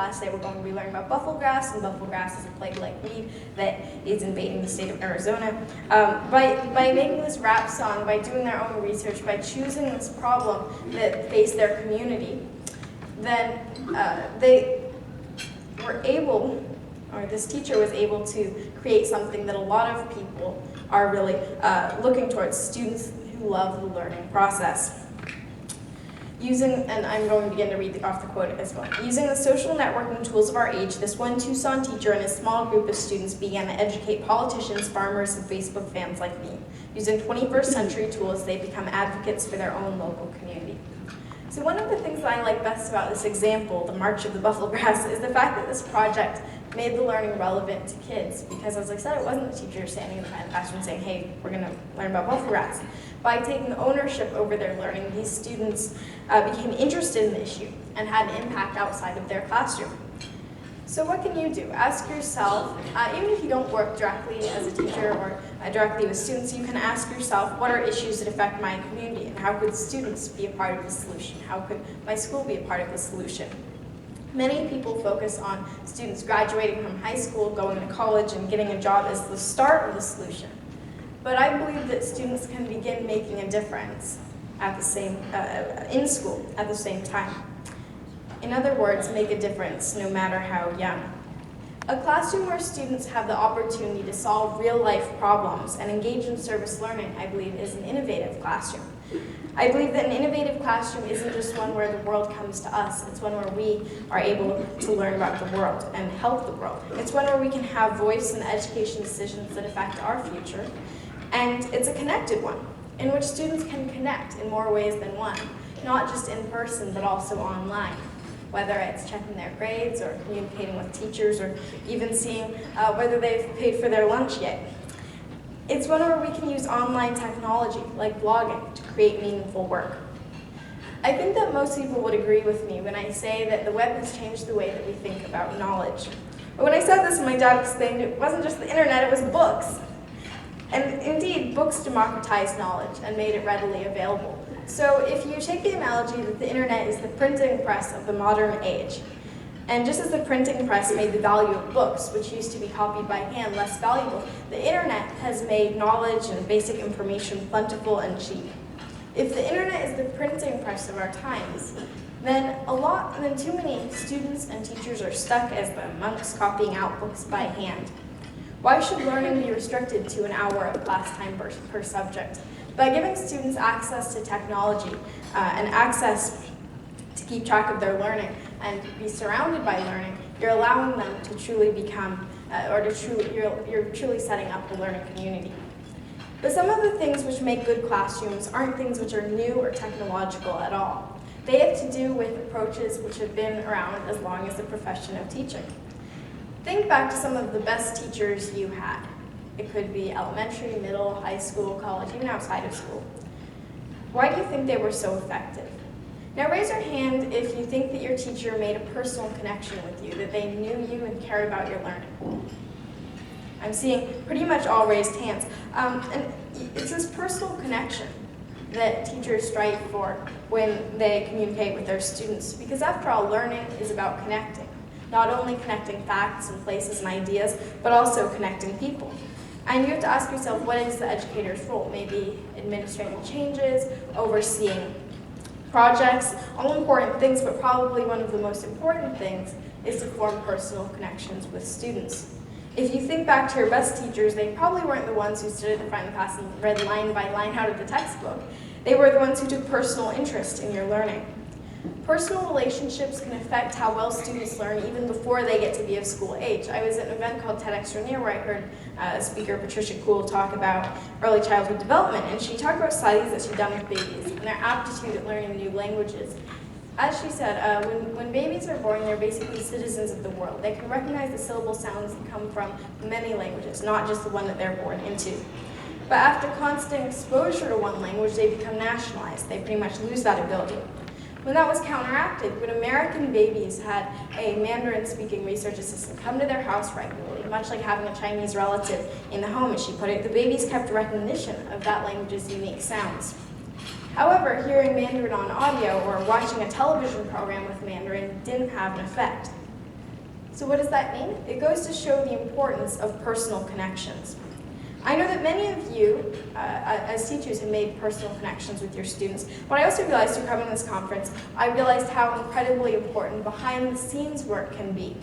class today we're going to be learning about bufflegrass, and bufflegrass is a plague like weed that is invading the state of Arizona. By making this rap song, by doing their own research, by choosing this problem that faced their community, then they were able, or this teacher was able to create something that a lot of people are really looking towards, students who love the learning process. And I'm going to begin to read off the quote as well. Using the social networking tools of our age, this one Tucson teacher and a small group of students began to educate politicians, farmers, and Facebook fans like me. Using 21st century tools, they become advocates for their own local community. So one of the things that I like best about this example, the March of the Bufflegrass, is the fact that this project made the learning relevant to kids, because as I said, it wasn't the teacher standing in the front of the classroom saying, hey, we're going to learn about bufflegrass. By taking ownership over their learning, these students became interested in the issue and had an impact outside of their classroom. So what can you do? Ask yourself, even if you don't work directly as a teacher or directly with students, you can ask yourself, what are issues that affect my community, and how could students be a part of the solution? How could my school be a part of the solution? Many people focus on students graduating from high school, going to college, and getting a job as the start of the solution. But I believe that students can begin making a difference at the same, in school at the same time. In other words, make a difference no matter how young. A classroom where students have the opportunity to solve real-life problems and engage in service learning, I believe, is an innovative classroom. I believe that an innovative classroom isn't just one where the world comes to us. It's one where we are able to learn about the world and help the world. It's one where we can have voice in the education decisions that affect our future. And it's a connected one, in which students can connect in more ways than one, not just in person, but also online. Whether it's checking their grades or communicating with teachers or even seeing whether they've paid for their lunch yet. It's one where we can use online technology, like blogging, to create meaningful work. I think that most people would agree with me when I say that the web has changed the way that we think about knowledge. But when I said this, my dad explained it wasn't just the internet, it was books. And indeed, books democratized knowledge and made it readily available. So if you take the analogy that the internet is the printing press of the modern age, and just as the printing press made the value of books, which used to be copied by hand, less valuable, the internet has made knowledge and basic information plentiful and cheap. If the internet is the printing press of our times, then too many students and teachers are stuck as the monks copying out books by hand. Why should learning be restricted to an hour of class time per subject? By giving students access to technology and access to keep track of their learning and be surrounded by learning, you're allowing them to truly become, you're truly setting up a learning community. But some of the things which make good classrooms aren't things which are new or technological at all. They have to do with approaches which have been around as long as the profession of teaching. Think back to some of the best teachers you had. It could be elementary, middle, high school, college, even outside of school. Why do you think they were so effective? Now raise your hand if you think that your teacher made a personal connection with you, that they knew you and cared about your learning. I'm seeing pretty much all raised hands. And it's this personal connection that teachers strive for when they communicate with their students, because after all, learning is about connecting. Not only connecting facts and places and ideas, but also connecting people. And you have to ask yourself, what is the educator's role? Maybe administrative changes, overseeing projects, all important things, but probably one of the most important things is to form personal connections with students. If you think back to your best teachers, they probably weren't the ones who stood at the front of the class and read line by line out of the textbook. They were the ones who took personal interest in your learning. Personal relationships can affect how well students learn even before they get to be of school age. I was at an event called TEDx Rainier where I heard speaker Patricia Kuhl talk about early childhood development, and she talked about studies that she'd done with babies and their aptitude at learning new languages. As she said, when babies are born, they're basically citizens of the world. They can recognize the syllable sounds that come from many languages, not just the one that they're born into. But after constant exposure to one language, they become nationalized. They pretty much lose that ability. When that was counteracted, when American babies had a Mandarin-speaking research assistant come to their house regularly, much like having a Chinese relative in the home, as she put it, the babies kept recognition of that language's unique sounds. However, hearing Mandarin on audio or watching a television program with Mandarin didn't have an effect. So what does that mean? It goes to show the importance of personal connections. I know that many of you, as teachers, have made personal connections with your students, but I also realized through coming to this conference, I realized how incredibly important behind-the-scenes work can be.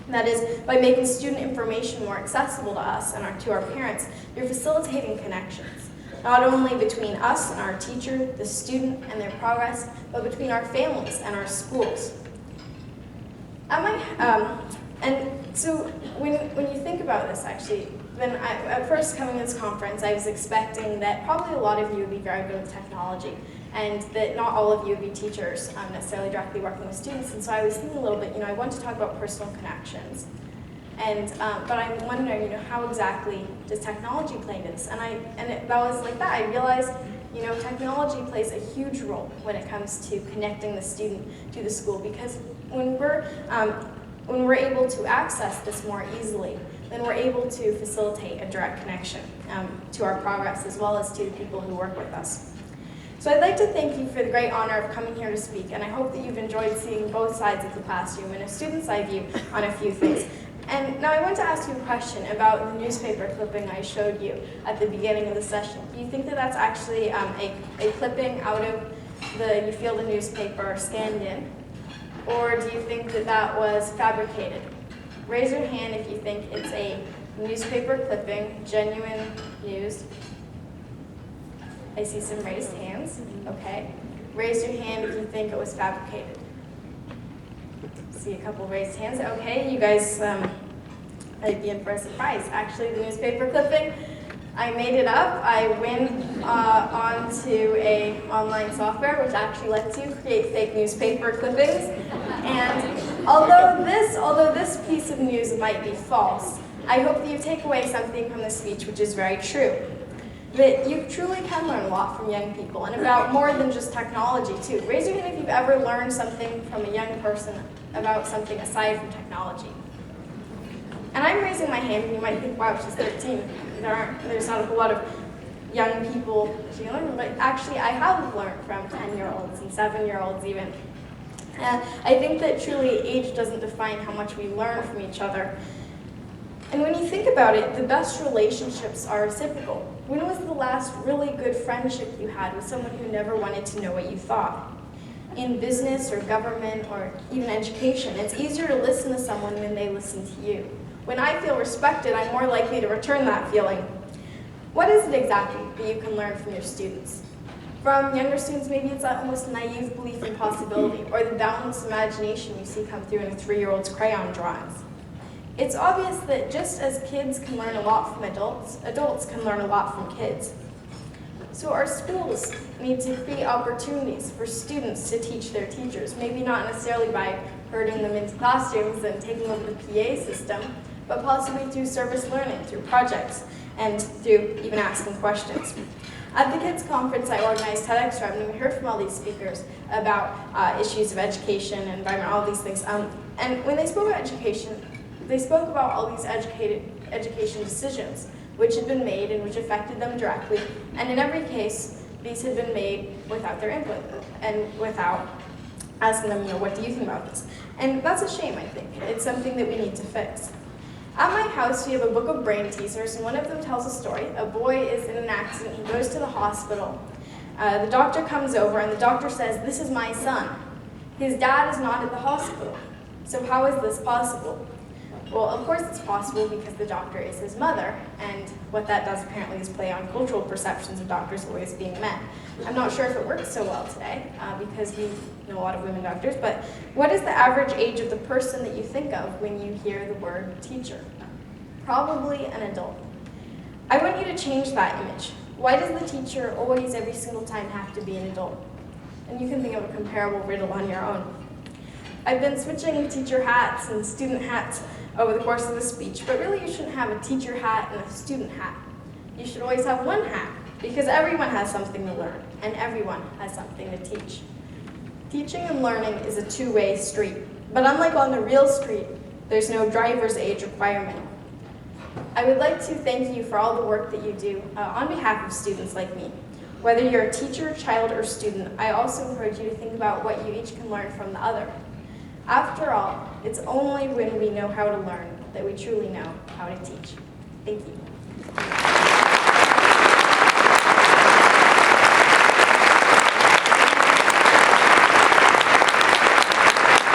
That is, by making student information more accessible to us and to our parents, you're facilitating connections, not only between us and our teacher, the student, and their progress, but between our families and our schools. And so when you think about this, actually, at first coming to this conference, I was expecting that probably a lot of you would be very good with technology, and that not all of you would be teachers necessarily directly working with students. And so I was thinking a little bit, I want to talk about personal connections. And but I'm wondering, how exactly does technology play into this? That was like that. I realized, technology plays a huge role when it comes to connecting the student to the school, because when we're able to access this more easily, then we're able to facilitate a direct connection to our progress as well as to the people who work with us. So I'd like to thank you for the great honor of coming here to speak, and I hope that you've enjoyed seeing both sides of the classroom and a student's eye view on a few things. And now I want to ask you a question about the newspaper clipping I showed you at the beginning of the session. Do you think that that's actually a clipping out of the You Feel the newspaper scanned in? Or do you think that that was fabricated? Raise your hand if you think it's a newspaper clipping, genuine news. I see some raised hands. Okay. Raise your hand if you think it was fabricated. See a couple raised hands. Okay, you guys might be in for a surprise. Actually, the newspaper clipping, I made it up. I went onto a online software which actually lets you create fake newspaper clippings. And although this piece of news might be false, I hope that you take away something from this speech which is very true. That you truly can learn a lot from young people, and about more than just technology too. Raise your hand if you've ever learned something from a young person about something aside from technology. And I'm raising my hand, and you might think, wow, she's 13. There's not a whole lot of young people she learn, but actually I have learned from 10-year-olds and 7-year-olds even. I think that truly age doesn't define how much we learn from each other. And when you think about it, the best relationships are reciprocal. When was the last really good friendship you had with someone who never wanted to know what you thought? In business or government or even education, it's easier to listen to someone when they listen to you. When I feel respected, I'm more likely to return that feeling. What is it exactly that you can learn from your students? From younger students, maybe it's that almost naive belief in possibility, or the boundless imagination you see come through in a 3-year-old's crayon drawings. It's obvious that just as kids can learn a lot from adults, adults can learn a lot from kids. So our schools need to create opportunities for students to teach their teachers, maybe not necessarily by herding them into classrooms and taking over the PA system, but possibly through service learning, through projects, and through even asking questions. At the Kids Conference I organized TEDx Revenue, we heard from all these speakers about issues of education and environment, all these things. And when they spoke about education, they spoke about all these education decisions which had been made and which affected them directly. And in every case, these had been made without their input and without asking them, what do you think about this? And that's a shame, I think. It's something that we need to fix. At my house, we have a book of brain teasers, and one of them tells a story. A boy is in an accident. He goes to the hospital. The doctor comes over, and the doctor says, "This is my son." His dad is not at the hospital. So how is this possible? Well, of course it's possible because the doctor is his mother, and what that does apparently is play on cultural perceptions of doctors always being men. I'm not sure if it works so well today because we know a lot of women doctors, but what is the average age of the person that you think of when you hear the word teacher? Probably an adult. I want you to change that image. Why does the teacher always, every single time, have to be an adult? And you can think of a comparable riddle on your own. I've been switching teacher hats and student hats over the course of the speech, but really you shouldn't have a teacher hat and a student hat. You should always have one hat, because everyone has something to learn, and everyone has something to teach. Teaching and learning is a two-way street, but unlike on the real street, there's no driver's age requirement. I would like to thank you for all the work that you do on behalf of students like me. Whether you're a teacher, child, or student, I also encourage you to think about what you each can learn from the other. After all, it's only when we know how to learn that we truly know how to teach. Thank you.